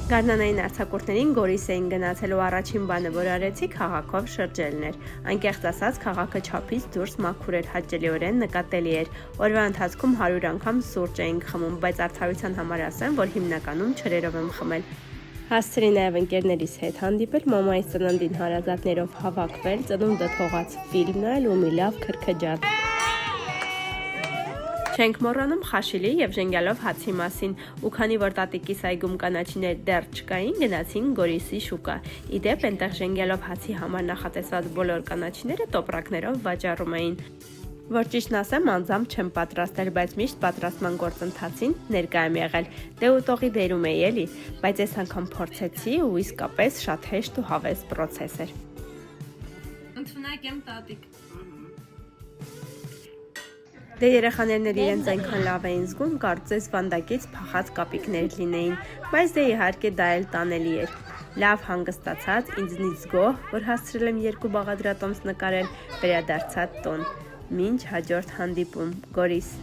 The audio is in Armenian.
Գարնանային արձակուրդներին Գորիս էին գնացելու առաջին բանը, որ արեցի, քաղաքով շրջելն էր։ Անկեղծ ասած, քաղաքը չափից դուրս մաքուր էր, հաճելիորեն նկատելի էր։ Օրվա ընթացքում 100 անգամ սուրճ էինք խմում, բայց արդարության համար ասեմ, որ հիմնականում ջրերով եմ խմել։ Հասցրի նաև ընկերներիս հետ հանդիպել, մամայիս ծննդին հարազատներով հավաքվել, ծնունդը թողած ֆիլմ նայել ու մի լավ քրքջալ։ Չենք մոռանում Խաշիլի և ժենգյալով հացի մասին, ու քանի որ տատիկիս այգում կանաչիներ դեռ չկային, գնացինք Գորիսի շուկա։ Իդեպ այնտեղ ժենգյալով հացի համար նախատեսված բոլոր կանաչիները տոպրակներով վաճառում էին։ Որ ճիշտն ասեմ, անձամբ չեմ պատրաստել, բայց միշտ պատրաստման գործընթացին ներկա եմ եղել։ Դե ուտողի դերում էի էլի, բայց այս անգամ փորձեցի ու իսկապես շատ հեշտ ու հավես պրոցես էր։ Ընդունակ եմ տատիկ։ Դե երեխաներն էլ իրենց այնքան լավ էին զգում, կարծես վանդակից փախած կապիկներ լինեին, բայց դե իհարկե դա էլ տանելի էր։ Լավ հանգստացած, ինձնից գոհ, որ հասցրել եմ 2 բաղադրատոմս նկարել, վերադարձա տուն։ Մինչ հաջորդ հանդիպում, Գորիս։